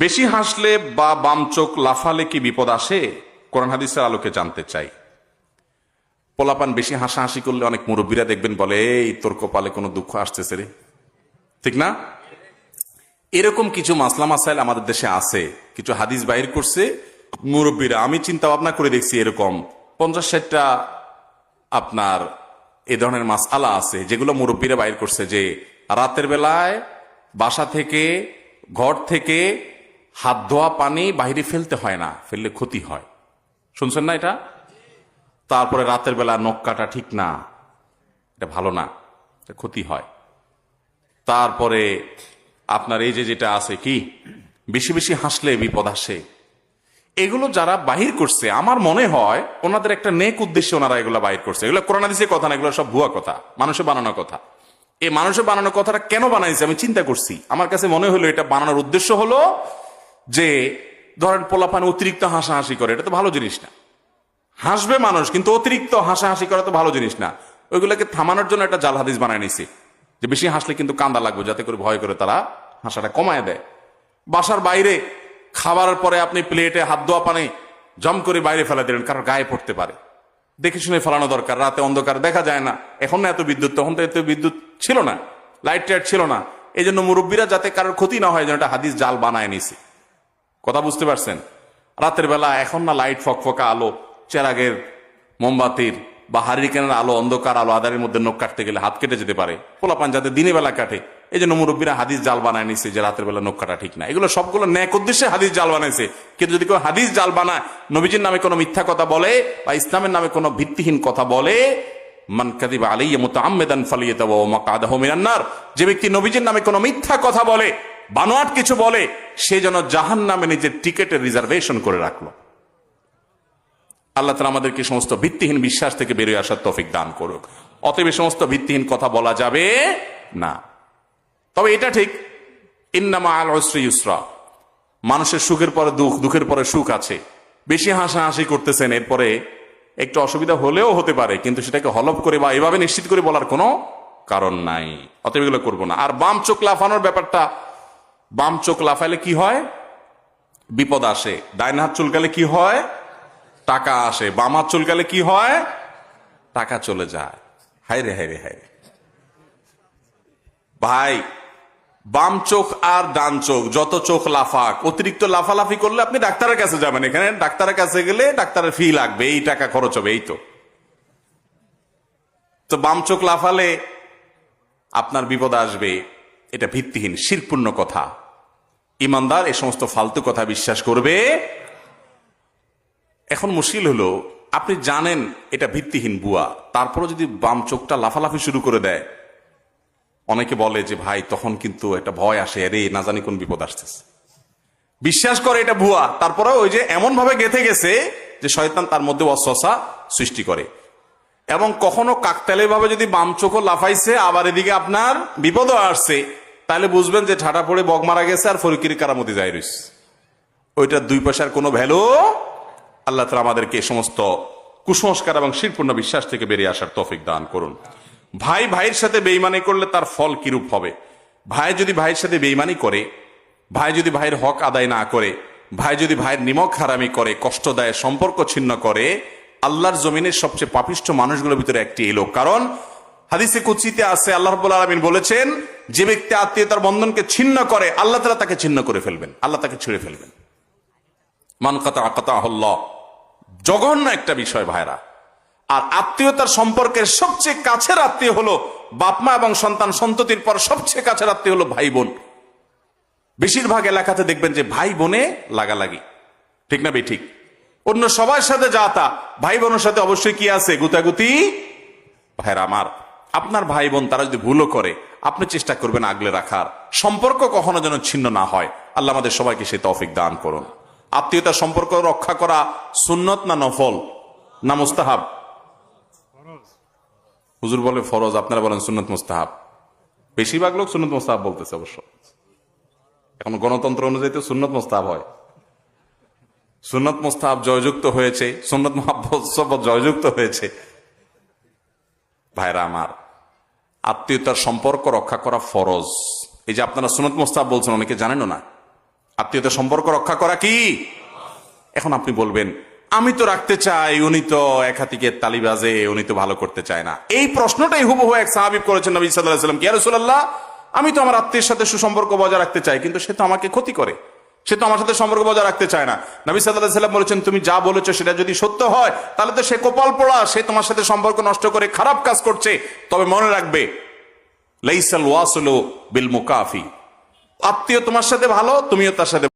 বেশি হাসলে বা বাম চোখ লাফালে কি বিপদ আসে? কোরআন হাদিসের আলোকে জানতে চাই। পোলাপান বেশি হাসাহাসি করলে অনেক মুরব্বীরা দেখবেন বলে, এই তোর কপালে কোনো দুঃখ আসতেছে রে, ঠিক না? এরকম কিছু মাসলা মাসাইল আমাদের দেশে আছে, কিছু হাদিস বাইর করছে মুরব্বীরা। আমি চিন্তা ভাবনা করে দেখছি এরকম 50-60টা আপনার এ ধরনের মাসআলা আছে যেগুলো মুরব্বীরা বাইর করছে, যে রাতের বেলায় বাসা থেকে ঘর থেকে হাত ধোয়া পানি বাইরে ফেলতে হয় না, ফেললে ক্ষতি হয়। শুনছেন না এটা? তারপরে রাতের বেলা নখ কাটা ঠিক না, এটা ভালো না, এটা ক্ষতি হয়। তারপরে আপনার এই যে যেটা আছে কি, বেশি বেশি হাসলে বিপদ আসে। এগুলো যারা বাহির করছে আমার মনে হয় ওনাদের একটা নেক উদ্দেশ্যে ওনারা এগুলো বাহির করছে। এগুলো কোরআন হাদিসের কথা না, এগুলো সব ভুয়া কথা, মানুষে বানানো কথা। এই মানুষে বানানো কথাটা কেন বানাইছে আমি চিন্তা করছি। আমার কাছে মনে হলো এটা বানানোর উদ্দেশ্য হলো যে ধরেন পোলাপান অতিরিক্ত হাসাহাসি করে, এটা তো ভালো জিনিস না। হাসবে মানুষ, কিন্তু অতিরিক্ত হাসাহাসি করা তো ভালো জিনিস না। ওইগুলোকে থামানোর জন্য একটা জাল হাদিস বানায় নিছি, যে বেশি হাসলে কিন্তু কান্দা লাগবে, যাতে করে ভয় করে তারা হাসাটা কমায় দেয়। বাসার বাইরে খাবারের পরে আপনি প্লেটে হাত ধোয়া পানি জম করে বাইরে ফেলা দিলেন, কারণ গায়ে পড়তে পারে, দেখে শুনে ফেলানো দরকার। রাতে অন্ধকার দেখা যায় না, এখন না এত বিদ্যুৎ, তখন তো এত বিদ্যুৎ ছিল না, লাইট টাইট ছিল না। এই জন্য মুরব্বীরা যাতে কারোর ক্ষতি না হয় যেন একটা হাদিস জাল বানায় নিছে। কথা বুঝতে পারছেন? রাতের বেলা এখন না লাইট ফকফকা আলো, চেরাগের মোমবাতির বা হারিকেনের আলো, অন্ধকার আলো, আধারের মধ্যে নখ কাটতে গেলে হাত কেটে যেতে পারে। পোলাপান যাতে দিনের বেলা কাটে, এই জন্য মুরব্বীরা হাদিস জাল বানায় নিছে যে রাতের বেলা নখ কাটা ঠিক না। এগুলো সবগুলো ন্যাক উদ্দেশ্যে হাদিস জাল বানাইছে। কিন্তু যদি কেউ হাদিস জাল বানায়, নবীজির নামে কোনো মিথ্যা কথা বলে বা ইসলামের নামে কোনো ভিত্তিহীন কথা বলে, মান কাযিবা আলাইয়া মুতাআম্মিদান ফালিয়াতাবাওয়া মাকআদাহু মিনান নার, যে ব্যক্তি নবীজির নামে কোনো মিথ্যা কথা বলে, বানোয়াট কিছু বলে, সে যেন জাহান্নামে নিজের টিকেটের রিজার্ভেশন করে রাখলো। আল্লাহ তাআলা আমাদেরকে সমস্ত ভিত্তিহীন বিশ্বাস থেকে বেরিয়ে আসার তৌফিক দান করুক। অতএব সমস্ত ভিত্তিহীন কথা বলা যাবে না। তবে এটা ঠিক, ইন্না মাআল উসরি ইউসরা, মানুষের সুখের পরে দুঃখ, দুঃখের পরে সুখ আছে। বেশি হাসাহাসি করতেছেন, এরপরে একটু অসুবিধা হলেও হতে পারে, কিন্তু সেটাকে হলফ করে বা এভাবে নিশ্চিত করে বলার কোনো কারণ নাই। অতএব এগুলো করবো না। আর বাম চোখ লাফানোর ব্যাপারটা, বাম চোখ লাফাইলে কি হয়? বিপদ আসে। ডাইন হাত চুলকালে কি হয়? টাকা আসে। বাম হাত চুলকালে কি হয়? টাকা চলে যায়। হায় রে হায় রে হায় রে ভাই, বাম চোখ আর ডান চোখ যত চোখ লাফাক, অতিরিক্ত লাফালাফি করলে আপনি ডাক্তারের কাছে যাবেন। এখানে ডাক্তারের কাছে গেলে ডাক্তারের ফি লাগবে, এই টাকা খরচ হবে, এই তো বাম চোখ লাফালে আপনার বিপদ আসবে। এটা ভিত্তিহীন শিরকপূর্ণ কথা। ইমানদার এ সমস্ত ফালতু কথা বিশ্বাস করবে। এখন মুশকিল হলো, আপনি জানেন এটা ভিত্তিহীন বুয়া, তারপরে যদি বাম চোখটা লাফালাফি শুরু করে দেয়, অনেকে বলে যে ভাই তখন কিন্তু একটা ভয় আসে, আরে না জানি কোন বিপদ আসতেছে। বিশ্বাস করে এটা ভুয়া, তারপরে ওই যে এমন ভাবে গেঁথে গেছে যে শয়তান তার মধ্যে ওয়াসওয়াসা সৃষ্টি করে। এবং কখনো কাকতালীয় ভাবে যদি বাম চোখও লাফাইছে, আবার এদিকে আপনার বিপদও আসছে, তাহলে বুঝবেন যে ঠাটা পড়ে বগ মারা গেছে আর ফরিকির কারামতি যায় রইছে। ওইটার 2 পয়সার কোনো ভ্যালু। আল্লাহ তাআলা আমাদেরকে এই সমস্ত কুসংস্কার এবং শিরকপূর্ণ বিশ্বাস থেকে বেরিয়ে আসার তৌফিক দান করুন। ভাই ভাইয়ের সাথে বেঈমানি করলে তার ফল কিরূপ হবে? ভাই যদি ভাইয়ের সাথে বেঈমানি করে, ভাই যদি ভাইয়ের হক আদায় না করে, ভাই যদি ভাইয়ের নিমক হারামি করে, কষ্ট দেয়, সম্পর্ক ছিন্ন করে, আল্লাহর জমিনের সবচেয়ে পাপিষ্ঠ মানুষগুলোর ভিতরে একটি এই লোক। কারণ হাদিসে কুদসিতে আছে, আল্লাহ রাব্বুল আলামিন বলেছেন, যে ব্যক্তি আত্মীয়তার বন্ধনকে ছিন্ন করে, আল্লাহ তাআলা তাকে ছিন্ন করে ফেলবেন, আল্লাহ তাকে ছেড়ে ফেলবেন। মান কাতা কাতাহুল্লাহ, জঘন্য একটা বিষয় ভাইরা। আর আত্মীয়তার সম্পর্কের সবচেয়ে কাছের আত্মীয় হলো বাপমা এবং সন্তান সন্ততির পর সবচেয়ে কাছের আত্মীয় হলো ভাই বোন। বেশিরভাগ এলাকাতে দেখবেন যে ভাই বোনে লাগালাগি, ঠিক না বে ঠিক? অন্য সবার সাথে যা তা, ভাই বোনের সাথে অবশ্যই কি আছে? গুতাগুতি। ভাইরা আমার, আপনার ভাই বোন তারা যদি ভুলও করে, আপনি চেষ্টা করবেন আগলে রাখার, সম্পর্ক কখনো যেন ছিন্ন না হয়। আল্লাহ আমাদের সবাইকে সেই তৌফিক দান করুন। আত্মীয়তার সম্পর্ক রক্ষা করা সুন্নত না নফল না মুস্তাহাব? হুজুর বলে ফরজ, আপনারা বলেন সুন্নত মুস্তাহাব। বেশিরভাগ লোক সুন্নত মুস্তাহাব বলতেছে। অবশ্য এখন গণতন্ত্র অনুযায়ী তো সুন্নত মুস্তাহাব হয়। সুন্নত মুস্তাহাব জয়যুক্ত হয়েছে, সুন্নত মুহাব্বত জয়যুক্ত হয়েছে। ভাইরা আমার, আত্মীয়তার সম্পর্ক রক্ষা করা ফরজ। এই যে আপনারা সুন্নত মুস্তাহাব বলছেন, অনেকে জানেনও না। আত্মীয়তা সম্পর্ক রক্ষা করা কি? এখন আপনি বলবেন আমি তো রাখতে চাই, উনি তো এক হাতিকে তালি বাজে, উনি তো ভালো করতে চায় না। এই প্রশ্নটাই হুবহু এক সাহাবী করেছেন নবী সাল্লাল্লাহু আলাইহি ওয়াসাল্লাম, ইয়া রাসূলুল্লাহ, আমি তো আমার আত্মীয়ের সাথে সুসম্পর্ক বজায় রাখতে চাই, কিন্তু সে তো আমাকে ক্ষতি করে, সে তো আমার সাথে সম্পর্ক বজায় রাখতে চায় না। নবী সাল্লাল্লাহু আলাইহি ওয়াসাল্লাম বলেছেন, তুমি যা বলেছো সেটা যদি সত্য হয় তাহলে তো সে কপাল পোড়া, সে তোমার সাথে সম্পর্ক নষ্ট করে খারাপ কাজ করছে। তবে মনে রাখবে, লাইসাল ওয়াসিলু বিল মুকাফি, আত্মীয় তোমার সাথে ভালো, তুমিও তার সাথে